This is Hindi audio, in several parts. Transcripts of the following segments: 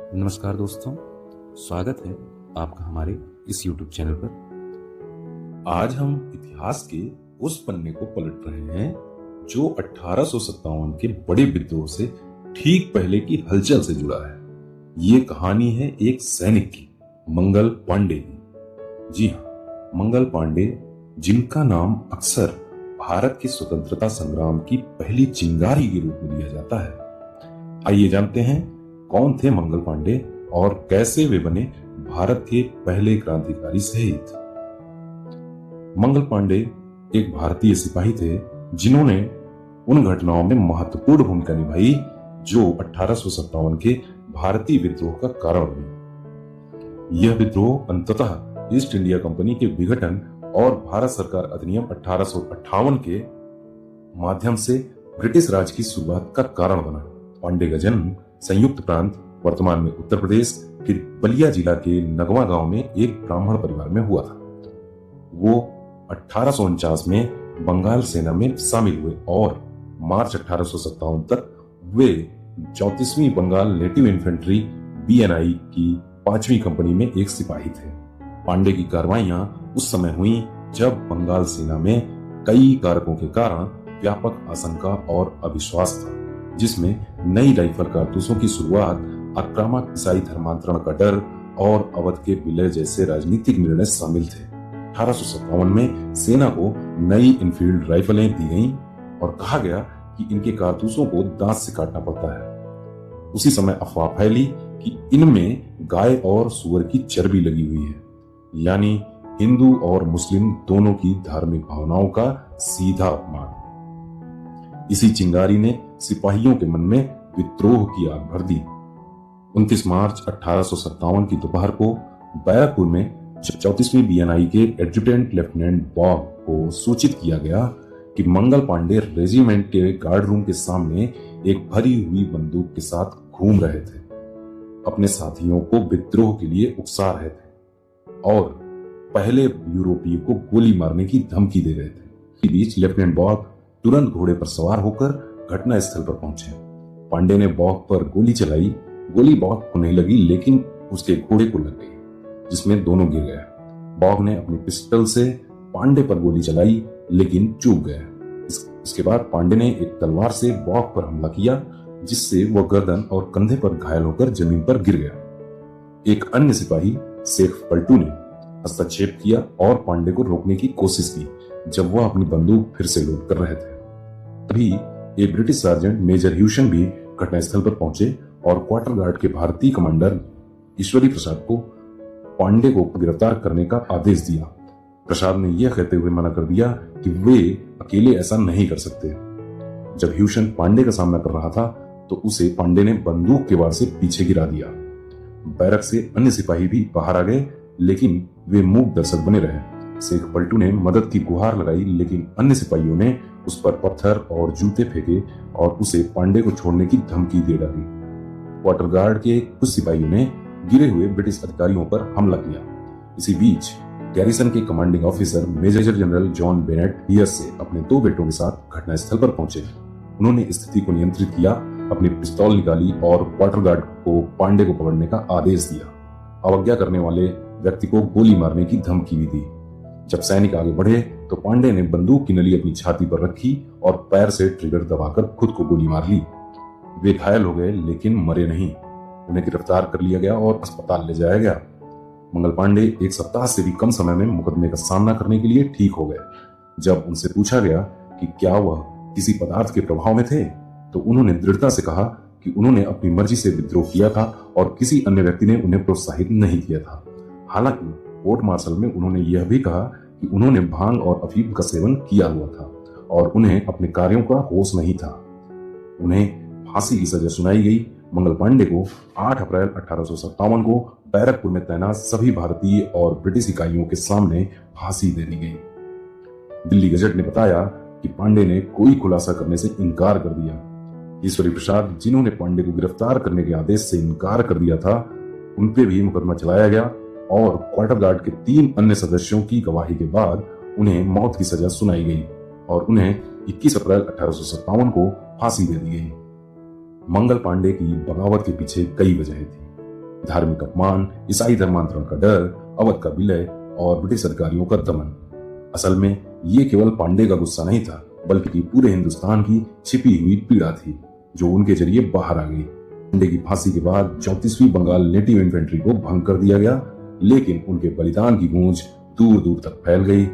नमस्कार दोस्तों, स्वागत है आपका हमारे इस YouTube चैनल पर। आज हम इतिहास के उस पन्ने को पलट रहे हैं जो 1857 के बड़े विद्रोह से ठीक पहले की हलचल से जुड़ा है। ये कहानी है एक सैनिक की, मंगल पांडे की। जी हाँ, मंगल पांडे, जिनका नाम अक्सर भारत के स्वतंत्रता संग्राम की पहली चिंगारी के रूप में लिया जाता है। आइए जानते हैं कौन थे मंगल पांडे और कैसे वे बने भारत के पहले क्रांतिकारी शहीद। मंगल पांडे एक भारतीय सिपाही थे जिन्होंने उन घटनाओं में महत्वपूर्ण भूमिका निभाई जो 1857 के भारतीय विद्रोह का कारण बनी। यह विद्रोह अंततः ईस्ट इंडिया कंपनी के विघटन और भारत सरकार अधिनियम 1858 के माध्यम से ब्रिटिश राज की शुरुआत का कारण बना। पांडे का जन्म संयुक्त प्रांत, वर्तमान में उत्तर प्रदेश के बलिया जिला के नगवा गांव में एक ब्राह्मण परिवार में हुआ था। वो 1849 में बंगाल सेना में शामिल हुए और मार्च 1857 तक वे 34वीं बंगाल नेटिव इन्फेंट्री BNI की 5वीं कंपनी में एक सिपाही थे। पांडे की कार्रवाइयां उस समय हुई जब बंगाल सेना में कई कारकों के कारण व्यापक आशंका और अविश्वास था, जिसमें नई राइफल कारतूसों की शुरुआत, आक्रामक ईसाई धर्मांतरण का डर और अवध के विलय जैसे राजनीतिक निर्णय शामिल थे। 1857 में सेना को नई इनफील्ड राइफलें दी गईं और कहा गया कि इनके कारतूसों को दांत से काटना पड़ता है। उसी समय अफवाह फैली कि इनमें गाय और सुअर की चर्बी लगी हुई है, यानी हिंदू और मुस्लिम दोनों की धार्मिक भावनाओं का सीधा अपमान। इसी चिंगारी ने सिपाहियों के मन में विद्रोह की आग भर दी। 29 मार्च 1857 की दोपहर को बैरकपुर में 34वीं BNI के एडजुटेंट लेफ्टिनेंट बॉब को सूचित किया गया कि मंगल पांडे रेजिमेंट के गार्ड रूम के सामने एक भरी हुई बंदूक के साथ घूम रहे थे, अपने साथियों को विद्रोह के लिए उकसा रहे थे और पहले यूरोपीय को गोली मारने की धमकी दे रहे थे। इस बीच लेफ्टिनेंट बॉब तुरंत घोड़े पर सवार होकर घटना स्थल पर पहुंचे। पांडे ने बॉब पर गोली चलाई। गोली बॉब को नहीं लगी, लेकिन उसके घोड़े को लग गई, जिसमें दोनों गिर गए। बॉब ने अपनी पिस्टल से पांडे पर गोली चलाई, लेकिन चूक गए। इसके बाद पांडे ने एक तलवार से बॉब पर हमला किया, जिससे वह गर्दन और कंधे पर घायल होकर जमीन पर गिर गया। एक अन्य सिपाही शेख पलटू ने हस्तक्षेप किया और पांडे को रोकने की कोशिश की जब वह अपनी बंदूक फिर से लोड कर रहे थे। तभी एक ब्रिटिश सार्जेंट मेजर ह्यूशन भी घटनास्थल पर पहुंचे और क्वार्टर गार्ड के भारतीय कमांडर ईश्वरी प्रसाद को पांडे को गिरफ्तार करने का आदेश दिया। प्रसाद ने यह कहते हुए मना कर दिया कि वे अकेले ऐसा नहीं कर सकते। जब ह्यूशन पांडे का सामना कर रहा था तो उसे पांडे ने बंदूक के वार से पीछे गिरा दिया। बैरक से अन्य सिपाही भी बाहर आ गए, लेकिन वे मूक दर्शक बने रहे। शेख पलटू ने मदद की गुहार लगाई, लेकिन अन्य सिपाहियों ने उस पर पत्थर और जूते फेंके और उसे पांडे को छोड़ने की धमकी दे डाली। क्वार्टर गार्ड के कुछ सिपाहियों ने गिरे हुए ब्रिटिश अधिकारियों पर हमला किया। इसी बीच गैरिसन के commanding officer major general John Bennet Hearsey से अपने 2 बेटों के साथ घटनास्थल पर पहुंचे। उन्होंने स्थिति को नियंत्रित किया, अपनी पिस्तौल निकाली और क्वार्टर गार्ड को पांडे को पकड़ने का आदेश दिया। अवज्ञा करने वाले व्यक्ति को गोली मारने की धमकी भी दी। जब सैनिक आगे बढ़े तो पांडे ने बंदूक की नली अपनी छाती पर रखी और पैर से ट्रिगर दबाकर खुद को गोली मार ली। वे घायल हो गए, लेकिन मरे नहीं। उन्हें गिरफ्तार कर लिया गया और अस्पताल ले जाया गया। मंगल पांडे 1 सप्ताह से भी कम समय में मुकदमे का सामना करने के लिए ठीक हो गए। जब उनसे पूछा गया कि क्या वह किसी पदार्थ के प्रभाव में थे, तो उन्होंने दृढ़ता से कहा कि उन्होंने अपनी मर्जी से विद्रोह किया था और किसी अन्य व्यक्ति ने उन्हें प्रोत्साहित नहीं किया था। हालांकि कोर्ट मार्शल में उन्होंने यह भी कहा कि उन्होंने भांग और अफीम का सेवन किया हुआ था और उन्हें अपने कार्यों का होश नहीं था। उन्हें फांसी की सजा सुनाई गई। मंगल पांडे को 8 अप्रैल 1857 को बैरकपुर में तैनात सभी भारतीय और ब्रिटिश इकाइयों के सामने फांसी दे दी गई। दिल्ली गजट ने बताया कि पांडे ने कोई खुलासा करने से इनकार कर दिया। ईश्वरी प्रसाद, जिन्होंने पांडे को गिरफ्तार करने के आदेश से इनकार कर दिया था, उन पे भी मुकदमा चलाया गया और क्वार्टर गार्ड के 3 अन्य सदस्यों की गवाही के बाद उन्हें मौत की सजा सुनाई गई और उन्हें 21 अप्रैल 1857 को फांसी दे दी गई। मंगल पांडे की बगावत के पीछे कई वजहें थी। धार्मिक अपमान, ईसाई धर्मांतरण का डर, अवध का विलय और ब्रिटिश अधिकारियों का दमन। असल में ये केवल पांडे का गुस्सा नहीं था, बल्कि पूरे हिंदुस्तान की छिपी हुई पीड़ा थी जो उनके जरिए बाहर आ गई। पांडे की फांसी के बाद 34वीं बंगाल नेटिव इन्फेंट्री को भंग कर दिया गया, लेकिन उनके बलिदान की गूंज दूर दूर तक फैल गई।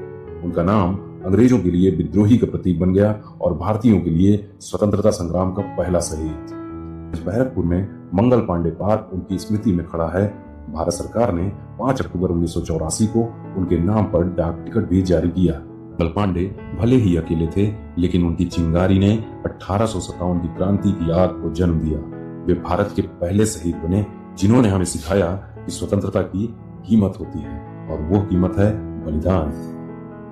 उनका नाम अंग्रेजों के लिए विद्रोही का प्रतीक बन गया और भारतीयों के लिए स्वतंत्रता संग्राम का पहला शहीद। बैरकपुर में मंगल पांडे पार्क उनकी स्मृति में खड़ा है। भारत सरकार ने 5 अक्टूबर 1984 को उनके नाम पर डाक टिकट भी जारी किया। मंगल पांडे भले ही अकेले थे, लेकिन उनकी चिंगारी ने 1857 की क्रांति की आग को जन्म दिया। वे भारत के पहले शहीद बने जिन्होंने हमें सिखाया कि स्वतंत्रता की कीमत होती है, और वो कीमत है बलिदान।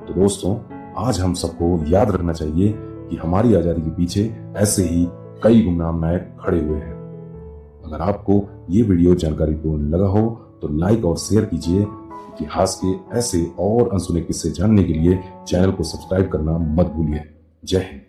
तो दोस्तों, आज हम सबको याद रखना चाहिए कि हमारी आजादी के पीछे ऐसे ही कई गुमनाम नायक खड़े हुए हैं। अगर आपको ये वीडियो जानकारीपूर्ण लगा हो तो लाइक और शेयर कीजिए। इतिहास के ऐसे और अनसुने किस्से जानने के लिए चैनल को सब्सक्राइब करना मत भूलिए। जय हिंद।